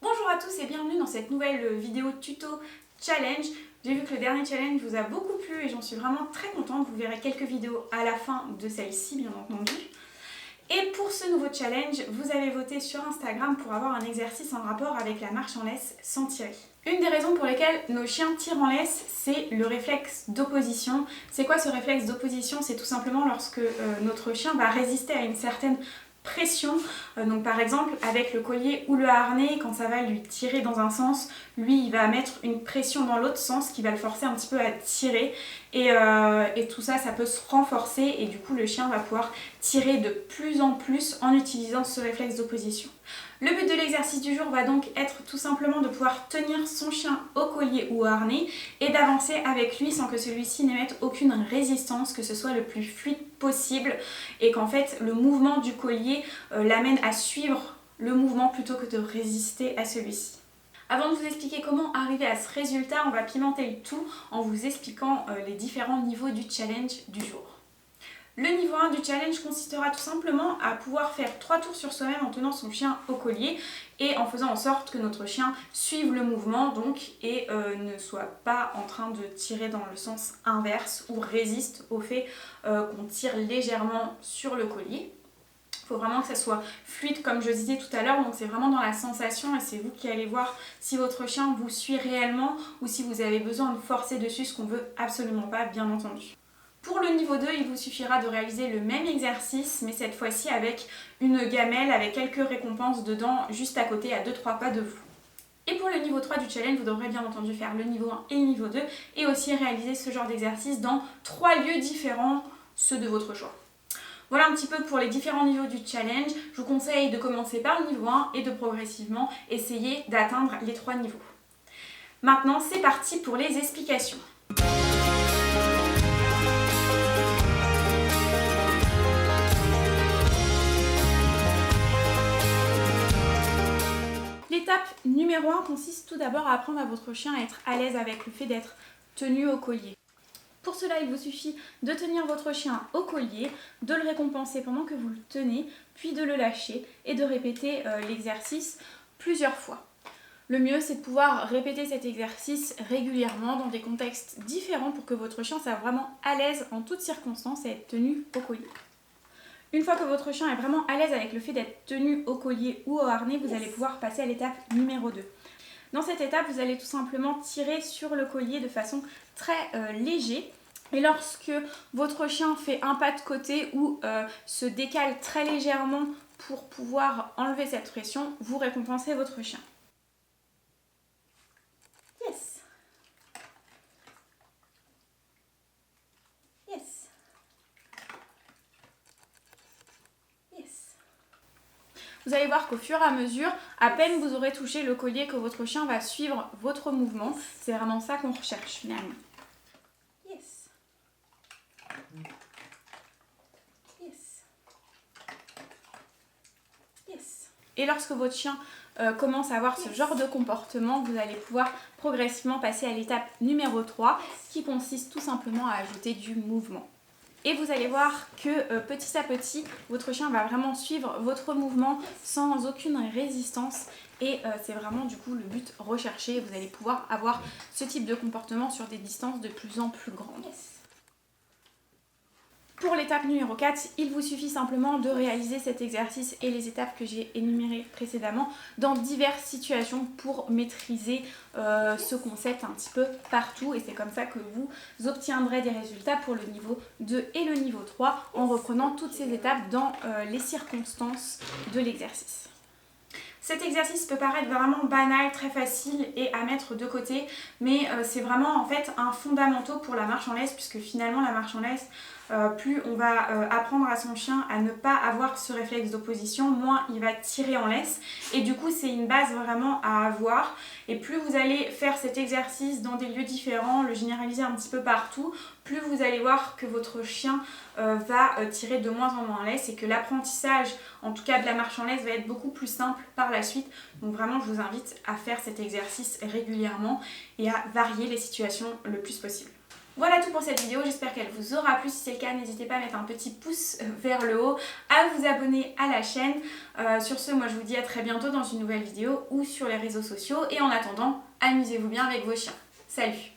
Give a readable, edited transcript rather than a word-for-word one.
Bonjour à tous et bienvenue dans cette nouvelle vidéo tuto challenge. J'ai vu que le dernier challenge vous a beaucoup plu et j'en suis vraiment très contente. Vous verrez quelques vidéos à la fin de celle-ci bien entendu. Et pour ce nouveau challenge, vous avez voté sur Instagram pour avoir un exercice en rapport avec la marche en laisse sans tirer. Une des raisons pour lesquelles nos chiens tirent en laisse, c'est le réflexe d'opposition. C'est quoi ce réflexe d'opposition? C'est tout simplement lorsque notre chien va résister à une certaine pression, donc par exemple avec le collier ou le harnais, quand ça va lui tirer dans un sens, lui il va mettre une pression dans l'autre sens qui va le forcer un petit peu à tirer et tout ça, ça peut se renforcer et du coup le chien va pouvoir tirer de plus en plus en utilisant ce réflexe d'opposition. Le but de l'exercice du jour va donc être tout simplement de pouvoir tenir son chien au collier ou au harnais et d'avancer avec lui sans que celui-ci n'émette aucune résistance, que ce soit le plus fluide possible et qu'en fait le mouvement du collier l'amène à suivre le mouvement plutôt que de résister à celui-ci. Avant de vous expliquer comment arriver à ce résultat, on va pimenter le tout en vous expliquant les différents niveaux du challenge du jour. Le niveau 1 du challenge consistera tout simplement à pouvoir faire 3 tours sur soi-même en tenant son chien au collier et en faisant en sorte que notre chien suive le mouvement donc et ne soit pas en train de tirer dans le sens inverse ou résiste au fait qu'on tire légèrement sur le collier. Il faut vraiment que ça soit fluide comme je disais tout à l'heure, donc c'est vraiment dans la sensation et c'est vous qui allez voir si votre chien vous suit réellement ou si vous avez besoin de forcer dessus, ce qu'on veut absolument pas bien entendu. Pour le niveau 2, il vous suffira de réaliser le même exercice, mais cette fois-ci avec une gamelle avec quelques récompenses dedans, juste à côté, à 2-3 pas de vous. Et pour le niveau 3 du challenge, vous devrez bien entendu faire le niveau 1 et le niveau 2, et aussi réaliser ce genre d'exercice dans 3 lieux différents, ceux de votre choix. Voilà un petit peu pour les différents niveaux du challenge. Je vous conseille de commencer par le niveau 1 et de progressivement essayer d'atteindre les 3 niveaux. Maintenant, c'est parti pour les explications. L'étape numéro 1 consiste tout d'abord à apprendre à votre chien à être à l'aise avec le fait d'être tenu au collier. Pour cela, il vous suffit de tenir votre chien au collier, de le récompenser pendant que vous le tenez, puis de le lâcher et de répéter l'exercice plusieurs fois. Le mieux, c'est de pouvoir répéter cet exercice régulièrement dans des contextes différents pour que votre chien soit vraiment à l'aise en toutes circonstances et être tenu au collier. Une fois que votre chien est vraiment à l'aise avec le fait d'être tenu au collier ou au harnais, vous allez pouvoir passer à l'étape numéro 2. Dans cette étape, vous allez tout simplement tirer sur le collier de façon très légère. Et lorsque votre chien fait un pas de côté ou se décale très légèrement pour pouvoir enlever cette pression, vous récompensez votre chien. Yes. Yes. Vous allez voir qu'au fur et à mesure, à peine vous aurez touché le collier, que votre chien va suivre votre mouvement. C'est vraiment ça qu'on recherche finalement. Yes. Yes. Yes. Et lorsque votre chien commence à avoir ce genre de comportement, vous allez pouvoir progressivement passer à l'étape numéro 3 qui consiste tout simplement à ajouter du mouvement. Et vous allez voir que petit à petit, votre chien va vraiment suivre votre mouvement sans aucune résistance. Et c'est vraiment du coup le but recherché. Vous allez pouvoir avoir ce type de comportement sur des distances de plus en plus grandes. Pour l'étape numéro 4, il vous suffit simplement de réaliser cet exercice et les étapes que j'ai énumérées précédemment dans diverses situations pour maîtriser ce concept un petit peu partout. Et c'est comme ça que vous obtiendrez des résultats pour le niveau 2 et le niveau 3 en reprenant toutes ces étapes dans les circonstances de l'exercice. Cet exercice peut paraître vraiment banal, très facile et à mettre de côté, mais c'est vraiment en fait un fondamental pour la marche en laisse, puisque finalement la marche en laisse, plus on va apprendre à son chien à ne pas avoir ce réflexe d'opposition, moins il va tirer en laisse. Et du coup, c'est une base vraiment à avoir. Et plus vous allez faire cet exercice dans des lieux différents, le généraliser un petit peu partout, plus vous allez voir que votre chien va tirer de moins en moins en laisse et que l'apprentissage, en tout cas de la marche en laisse, va être beaucoup plus simple par la suite. Donc vraiment, je vous invite à faire cet exercice régulièrement et à varier les situations le plus possible. Voilà tout pour cette vidéo, j'espère qu'elle vous aura plu. Si c'est le cas, n'hésitez pas à mettre un petit pouce vers le haut, à vous abonner à la chaîne. Sur ce, moi je vous dis à très bientôt dans une nouvelle vidéo ou sur les réseaux sociaux. Et en attendant, amusez-vous bien avec vos chiens. Salut!